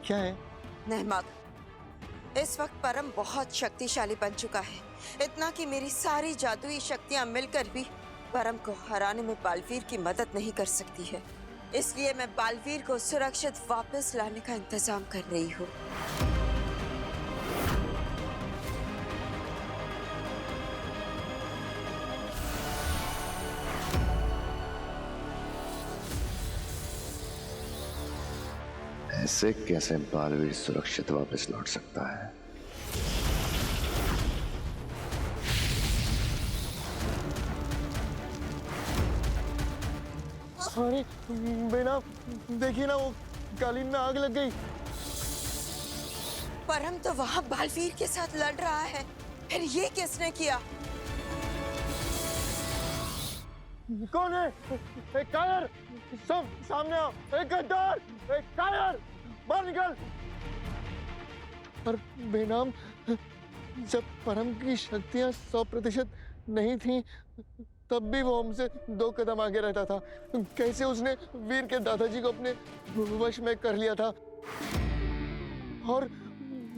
क्या है? नेहमाग, इस वक्त परम बहुत शक्तिशाली बन चुका है, इतना कि मेरी सारी जादुई शक्तियां मिलकर भी परम को हराने में बालवीर की मदद नहीं कर सकती है। इसलिए मैं बालवीर को सुरक्षित वापस लाने का इंतजाम कर रही हूँ। ऐसे कैसे बालवीर सुरक्षित वापस लौट सकता है? अरे बेना, देखिए ना, वो कालीन में आग लग गई। परम तो वहां बालवीर के साथ लड़ रहा है, फिर ये किसने किया? कौन है? एक कायर, सब सामने आओ। एक गद्दार, एक कायर, बाहर निकल। पर बेनाम, जब परम की शक्तियां 100% नहीं थी, तब भी वो हमसे 2 कदम आगे रहता था। कैसे उसने वीर के दादाजी को अपने वश में कर लिया था और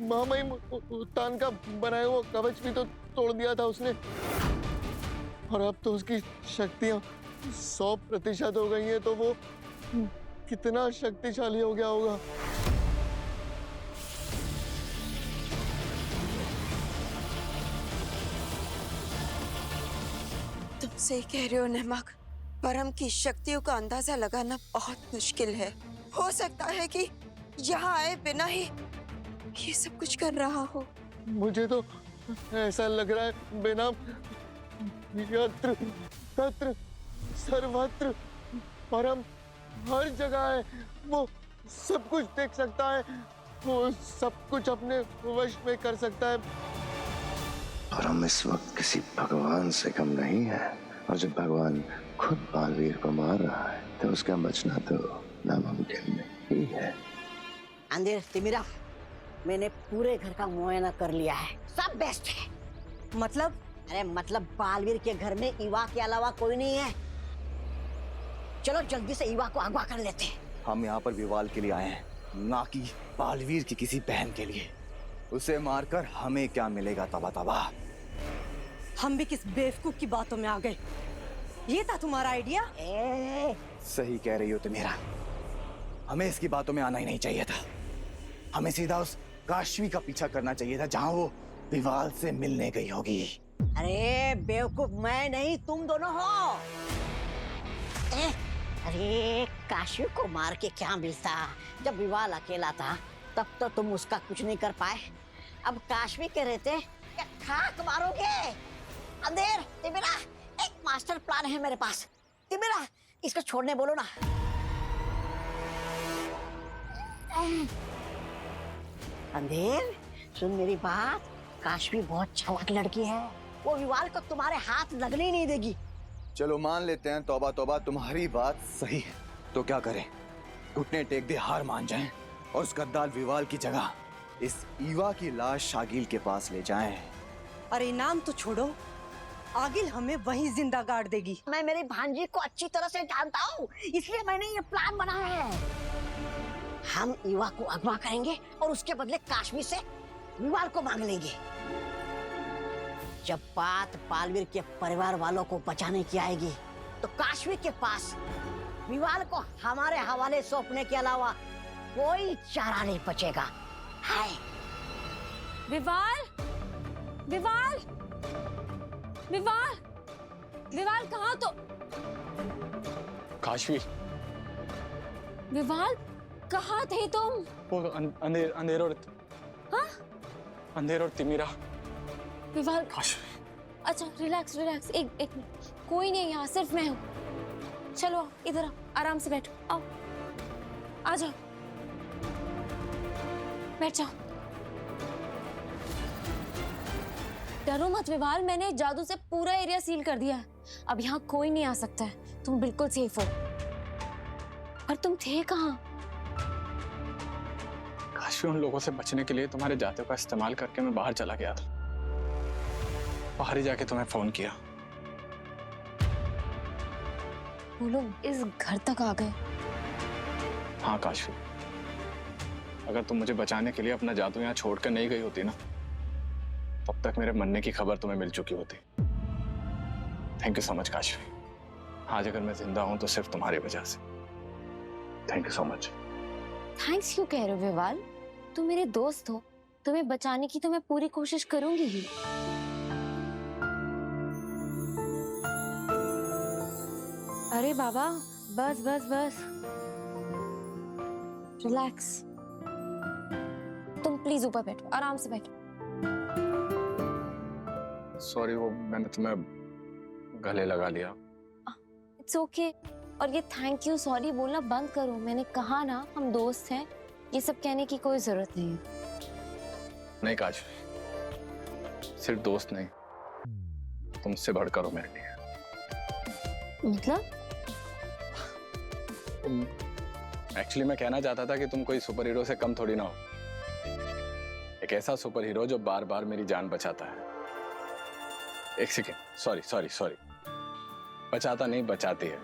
महामहिम उत्तान का बनाया हुआ कवच भी तो तोड़ दिया था उसने। और अब तो उसकी शक्तियां 100% हो गई हैं, तो वो कितना शक्तिशाली हो गया होगा। तुम सही कह रहे हो नेहमाग, परम की शक्तियों का अंदाजा लगाना बहुत मुश्किल है। हो सकता है कि यहाँ आए बिना ही ये सब कुछ कर रहा हो। मुझे तो ऐसा लग रहा है बेनाम, यत्र तत्र सर्वत्र परम हर जगह है। वो सब कुछ देख सकता है, वो सब कुछ अपने वश में कर सकता है। परम इस वक्त किसी भगवान से कम नहीं है, और जब भगवान खुद बालवीर को मार रहा है तो उसका बचना तो नामुमकिन ही है। अंधेर तिमिरा, मैंने पूरे घर का मुआयना कर लिया है, सब बेस्ट है। मतलब? अरे मतलब बालवीर के घर में ईवा के अलावा कोई नहीं है। चलो जल्दी से ईवा को अगवा कर लेते हैं। हम यहाँ पर विवाल के लिए आए हैं, ना कि बालवीर की किसी बहन के लिए। उसे मारकर हमें क्या मिलेगा? तबाह तबाह। हम भी किस बेवकूफ की बातों में आ गए। ये था तुम्हारा आइडिया? सही कह रही हो तुमेरा, हमें इसकी बातों में आना ही नहीं चाहिए था। हमें सीधा उस काशवी का पीछा करना चाहिए था जहां वो विवाल से मिलने गई होगी। अरे बेवकूफ मैं नहीं, तुम दोनों हो। अरे काशवी को मार के क्या मिलता? जब विवाल अकेला था तब तो तुम उसका कुछ नहीं कर पाए। अब काशवी के रहते क्या खाक मारोगे? अंधेर तिमिरा, एक मास्टर प्लान है मेरे पास। तिमिरा, इसको छोड़ने बोलो ना। अंधेर सुन मेरी बात, काशवी बहुत चालाक लड़की है, वो विवाल को तुम्हारे हाथ लगने ही नहीं देगी। चलो मान लेते हैं, तौबा तौबा, तुम्हारी बात सही है। तो क्या करें? घुटने टेक दे, हार मान जाएं और उस गद्दार विवाल की जगह इस ईवा की लाश शागिल के पास ले जाएं। अरे नाम तो छोड़ो, आगिल हमें वहीं जिंदा गाड़ देगी। मैं मेरी भांजी को अच्छी तरह से जानता हूँ, इसलिए मैंने ये प्लान बनाया है। हम ईवा को अगवा करेंगे और उसके बदले काश्मीर से विवाल को मांग लेंगे। जब बात बालवीर के परिवार वालों को बचाने की आएगी तो काश्मीर के पास विवाल को हमारे हवाले सौंपने के अलावा कोई चारा नहीं बचेगा। हाय विवाल, विवाल, विवाल, विवाल कहाँ? तो काशवी, विवाल कहाँ थे तुम? वो अंधेर और हाँ? अंधेर और तिमिरा। विवाल, काशवी, अच्छा रिलैक्स रिलैक्स, एक मिनट, कोई नहीं यहाँ, सिर्फ मैं हूँ। चलो आओ, इधर आओ, आराम से बैठो, आओ, आ जाओ, बैठ जाओ। डरो मत विवाल, मैंने जादू से पूरा एरिया सील कर दिया है। अब यहाँ कोई नहीं आ सकता है, तुम बिल्कुल सेफ हो। पर तुम थे कहाँ? काशवी, उन लोगों से बचने के लिए तुम्हारे जादू का इस्तेमाल करके मैं बाहर चला गया था। बाहर ही जाके तुम्हें फोन किया। वो लोग इस घर तक आ गए? हाँ काशवी, अगर तुम मुझे बचाने के लिए अपना जादू यहाँ छोड़कर नहीं गई होती ना, तब तक मेरे मरने की खबर तुम्हें मिल चुकी होती। Thank you so much Kashvi. आज अगर मैं जिंदा हूं तो सिर्फ तुम्हारी वजह से। Thank you so much. Thanks क्यों कह रहे हो विवाल? तुम मेरे दोस्त हो, तुम्हें बचाने की तो मैं पूरी कोशिश करूंगी ही। अरे बाबा, बस बस बस, रिलैक्स। तुम प्लीज ऊपर बैठो, आराम से बैठो। सॉरी, वो मैंने तुम्हें गले लगा लिया। It's okay. और ये थैंक यू सॉरी बोलना बंद करो। मैंने कहा ना, हम दोस्त हैं, ये सब कहने की कोई जरूरत नहीं है। नहीं काशवी, सिर्फ दोस्त नहीं, तुमसे बढ़कर हो मेरे लिए। मतलब? एक्चुअली मैं कहना चाहता था कि तुम कोई सुपर हीरो से कम थोड़ी ना हो। एक ऐसा सुपर हीरो जो बार बार मेरी जान बचाता है। एक सेकेंड, सॉरी सॉरी सॉरी, बचाता नहीं, बचाती है।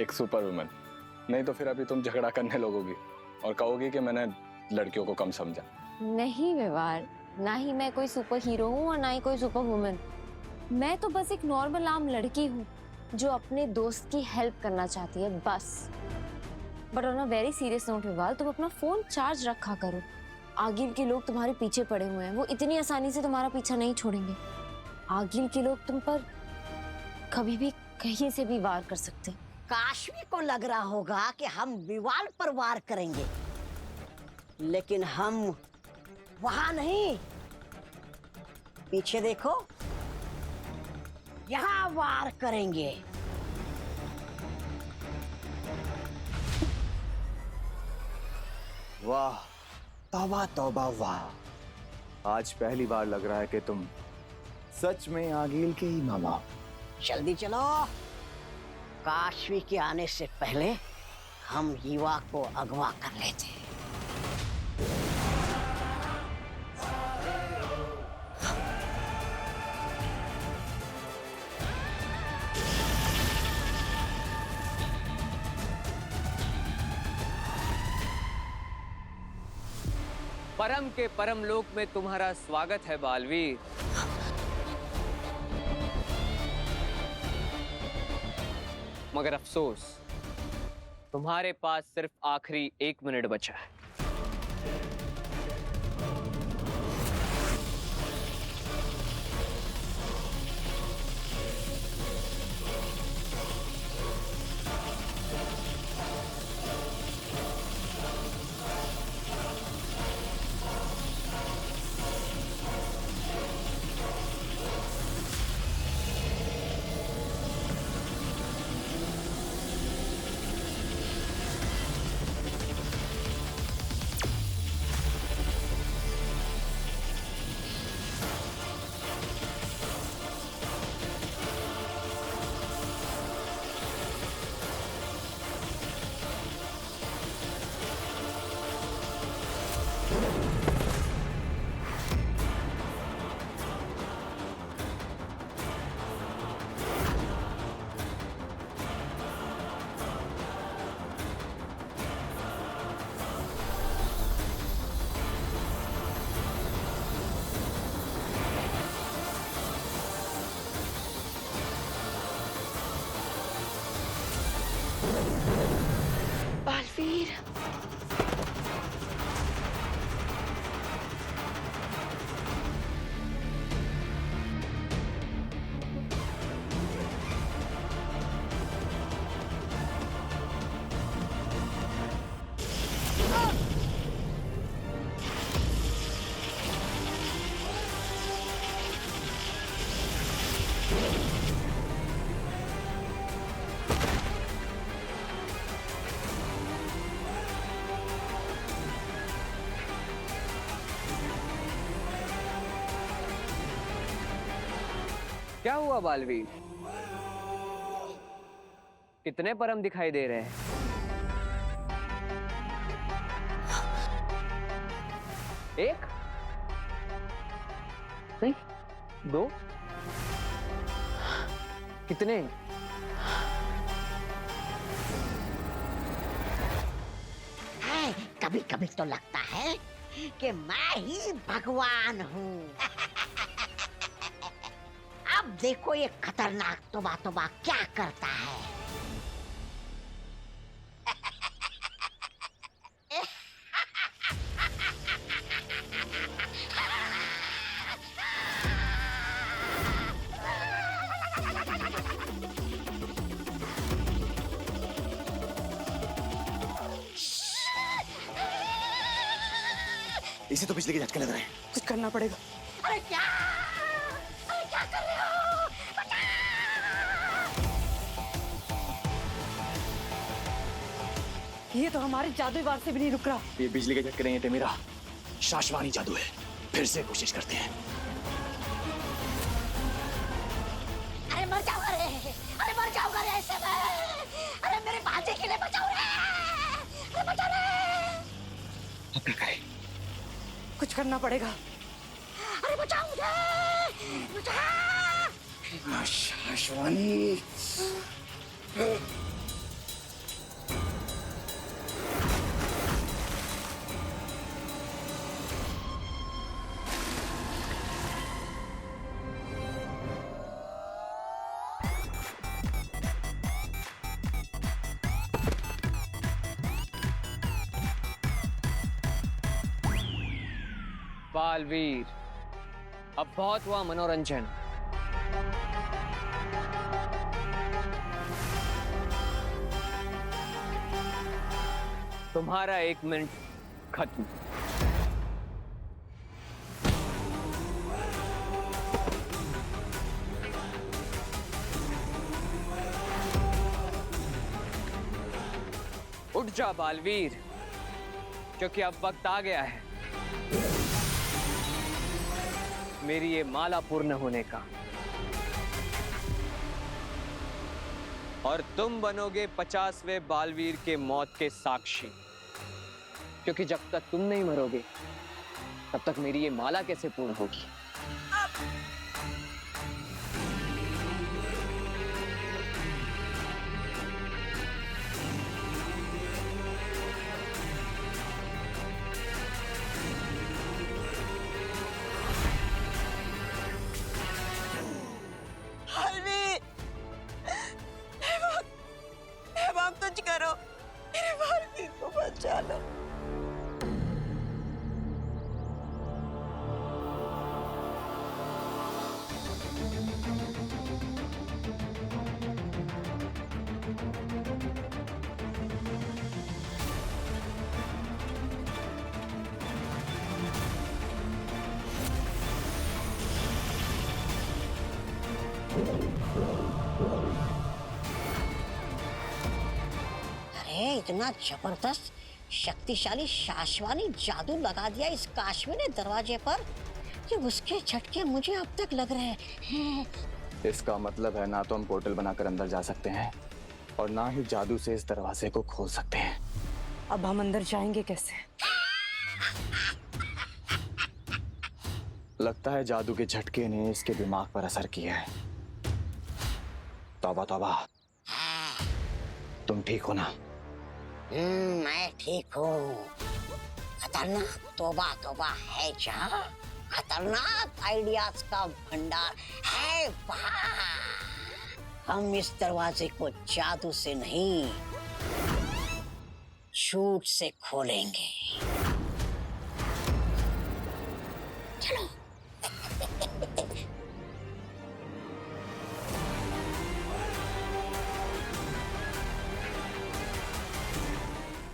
एक सुपर वुमन। नहीं तो फिर अभी तुम झगड़ा करने लगोगी और कहोगी कि मैंने लड़कियों को कम समझा। नहीं व्यवहार, ना ही मैं कोई सुपर हीरो हूँ और ना ही कोई सुपर वुमन। मैं तो बस एक नॉर्मल आम लड़की हूँ जो अपने दोस्त की हेल्प करना चाहती है, बस। But on a very serious note विवाल, तुम अपना फोन चार्ज रखा करो। आगिल के लोग तुम्हारे पीछे पड़े हुए हैं, वो इतनी आसानी से तुम्हारा पीछा नहीं छोड़ेंगे। आगिल के लोग तुम पर कभी भी कहीं से भी वार कर सकते हैं। काशवी को लग रहा होगा कि हम विवाल पर वार करेंगे, लेकिन हम वहां नहीं, पीछे देखो, यहां वार करेंगे। वाह, तौबा तौबा वाह। आज पहली बार लग रहा है कि तुम सच में आगिल के ही मामा हो। जल्दी चलो, काशवी के आने से पहले हम युवा को अगवा कर लेते हैं। परम के परम लोक में तुम्हारा स्वागत है बालवीर। मगर अफसोस, तुम्हारे पास सिर्फ आखिरी 1 मिनट बचा है। बालवीर, क्या हुआ बालवीर? कितने परम दिखाई दे रहे हैं? एक नहीं, 2, कितने? कभी कभी तो लगता है कि मैं ही भगवान हूँ। अब देखो ये खतरनाक तोबा तोबा क्या करता है। इसे तो बिजली के झटके लग रहे हैं। कुछ करना पड़ेगा। अरे क्या कर रहे हो? ये तो हमारे जादुई वार से भी नहीं रुक रहा। ये बिजली के झटके नहीं है टेमीरा, शाश्वानी जादू है। फिर से कोशिश करते हैं। अरे मर जाओ, अरे मर जाओ ऐसे में। अरे मेरे भांजे के लिए बचाओ रे, अरे बचा रे। अब क्या करें? कुछ करना पड़ेगा। अरे बचाओ मुझे, बचा। शाश्वानी। बालवीर, अब बहुत हुआ मनोरंजन। तुम्हारा 1 मिनट खत्म। उठ जा बालवीर, क्योंकि अब वक्त आ गया है मेरी ये माला पूर्ण होने का। और तुम बनोगे 50वें बालवीर के मौत के साक्षी, क्योंकि जब तक तुम नहीं मरोगे तब तक मेरी ये माला कैसे पूर्ण होगी। कुछ करो, मेरे बालवीर को बचा लो। इतना जबरदस्त शक्तिशाली शाश्वानी जादू लगा दिया इस काशवी ने दरवाजे पर कि उसके झटके मुझे अब तक लग रहे हैं। इसका मतलब है ना तो हम पोर्टल बनाकर अंदर जा सकते हैं और ना ही जादू से इस दरवाजे को खोल सकते हैं। अब हम अंदर जाएंगे कैसे? लगता है जादू के झटके ने इसके दिमाग पर असर किया है। तौबा तौबा, तुम ठीक हो ना? मैं ठीक हूँ। खतरनाक तोबा तोबा है जहाँ, खतरनाक आइडियाज का भंडार है वहाँ। हम इस दरवाजे को जादू से नहीं, झूठ से खोलेंगे। चलो।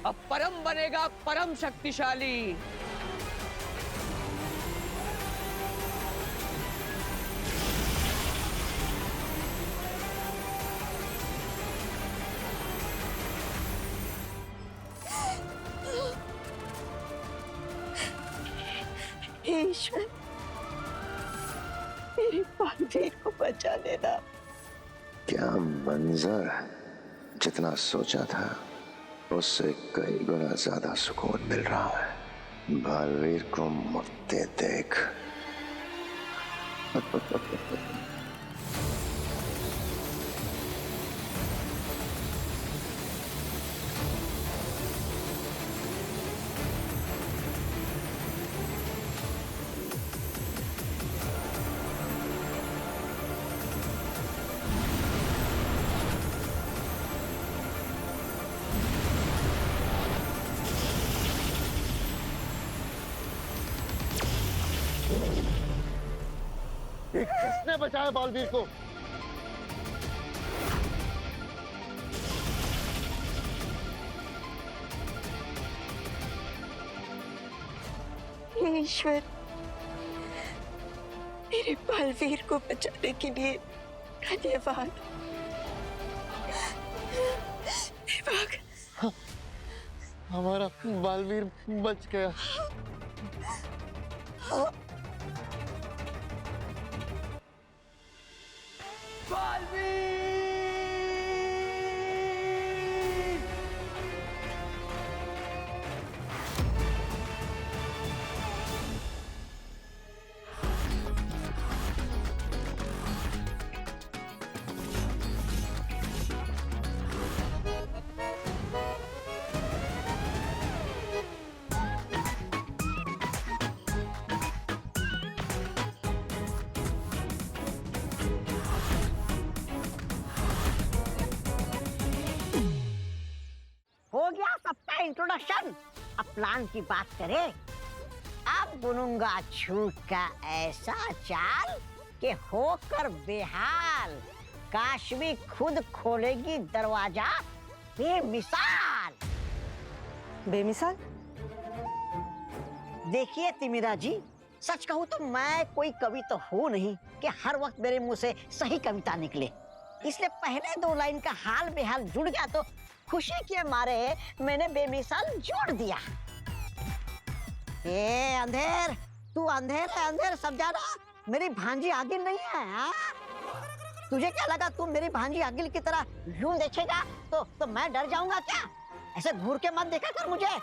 अब परम बनेगा परम शक्तिशाली। ईश्वर, मेरे बालवीर को बचा लेना। क्या मंजर! जितना सोचा था उससे कई गुना ज्यादा सुकून मिल रहा है। बालवीर को मरते देख। ये किसने बचाया बालवीर को? हे ईश्वर, मेरे बालवीर को बचाने के लिए धन्यवाद। भाग। हमारा बालवीर बच गया। हो गया सबका इंट्रोडक्शन। अब प्लान की बात करें। अब बुनूंगा झूठ का ऐसा चाल कि होकर बेहाल काशवी खुद खोलेगी दरवाजा बेमिसाल। बेमिसाल? देखिए तिमिरा जी, सच कहूँ तो मैं कोई कवि तो हूँ नहीं कि हर वक्त मेरे मुंह से सही कविता निकले। इसलिए पहले 2 लाइन का हाल बेहाल जुड़ गया तो खुशी के मारे मैंने बेमिसाल जोड़ दिया। ए अंधेर, तू अंधेर है, अंधेर सब जाना। मेरी भांजी आगिल नहीं है। हाँ? तुझे क्या लगा तू मेरी भांजी आगिल की तरह यूं देखेगा तो मैं डर जाऊंगा क्या? ऐसे घूर के मत देखा कर मुझे।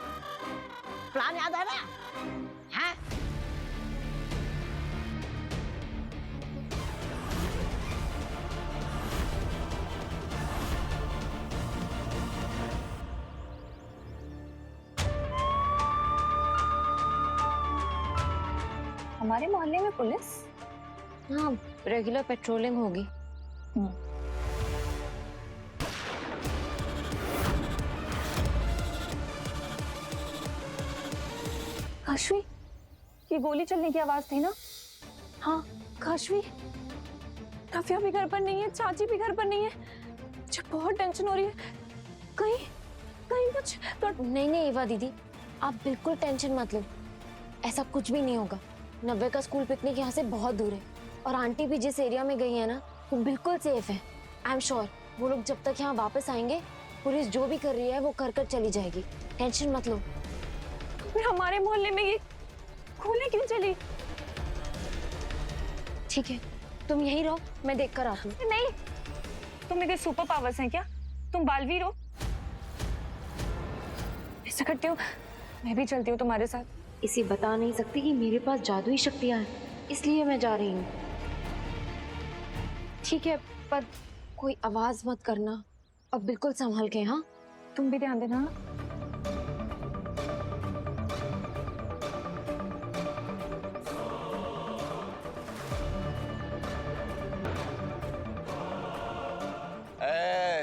प्लान याद है ना? हाँ? हमारे मोहल्ले में पुलिस? हाँ, रेगुलर पेट्रोलिंग होगी। काशवी, ये गोली चलने की आवाज थी ना? हाँ काशवी, रफिया भी घर पर नहीं है, चाची भी घर पर नहीं है। मुझे बहुत टेंशन हो रही है। कहीं कहीं कुछ तो... नहीं ईवा दीदी, आप बिल्कुल टेंशन मत लो। ऐसा कुछ भी नहीं होगा। नब्बे का स्कूल पिकनिक यहाँ से बहुत दूर है और आंटी भी जिस एरिया में गई है ना, वो बिल्कुल सेफ है। आई एम श्योर वो लोग जब तक यहाँ वापस आएंगे, पुलिस जो भी कर रही है वो कर चली जाएगी। टेंशन मत लो। फिर हमारे मोहल्ले में ये गोली क्यों चली? ठीक है, तुम यहीं रहो, मैं देख कर आती हूँ। नहीं, तुम्हें कोई सुपर पावर्स हैं क्या? तुम बालवीर हो? ऐसा करती हो, मैं भी चलती हूँ तुम्हारे साथ। इसे बता नहीं सकती कि मेरे पास जादुई शक्तियां हैं, इसलिए मैं जा रही हूँ। ठीक है, पर कोई आवाज मत करना और बिल्कुल संभल के। हाँ, तुम भी ध्यान देना।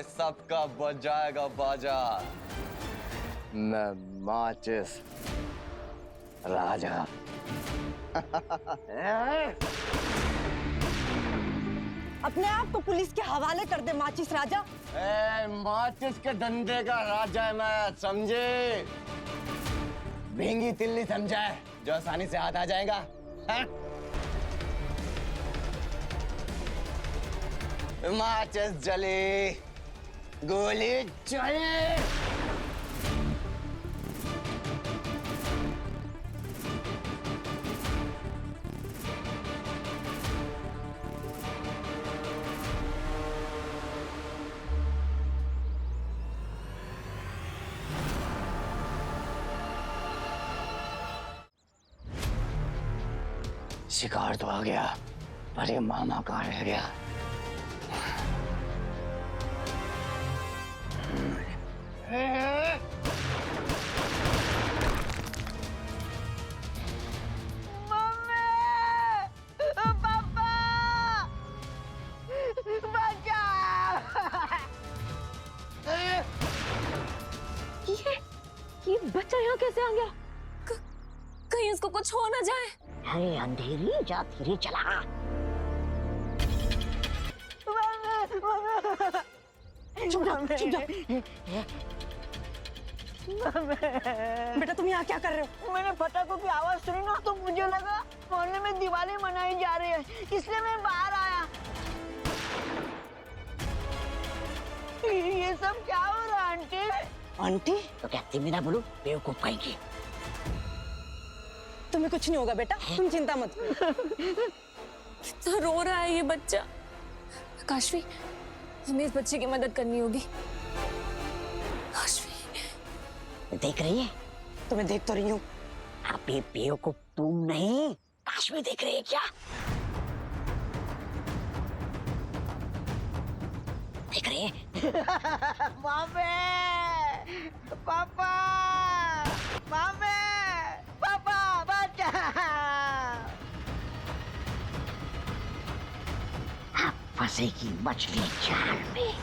सबका बच जाएगा बाजा। मैं माचिस राजा। अपने आप को पुलिस के हवाले कर दे माचिस राजा। माचिस के धंधे का राजा है मैं, समझे? भींगी तिल्ली समझा है जो आसानी से हाथ आ जाएगा। है? माचिस जले, गोली चले। शिकार तो आ गया, पर ये मामा कहाँ रह गया? ये बच्चा यहाँ कैसे आ गया? कहीं उसको कुछ हो ना जाए। अरे अंधेरी जा धीरे चला। चुप जा, चुप जा। बेटा तुम यहाँ क्या कर रहे हो? मैंने पटाखों की आवाज सुनी ना तो मुझे लगा मोहल्ले में दिवाली मनाई जा रही है, इसलिए मैं बाहर आया। ये सब क्या हो रहा है आंटी? आंटी तो कहती भी ना बोलू, बेवकूफ कहेंगी। तुम्हें कुछ नहीं होगा बेटा, तुम चिंता मत करो। कितना रो रहा है ये बच्चा। काशवी, हमें इस बच्चे की मदद करनी होगी। काशवी देख रही है? तुम्हें देख तो रही हूँ। अबे बेवकूफ तुम नहीं, काशवी देख रही है क्या? देख रही है? मामे, पापा, मामे, पापा, बच्चा। अब फंसेगी मछली जाल में।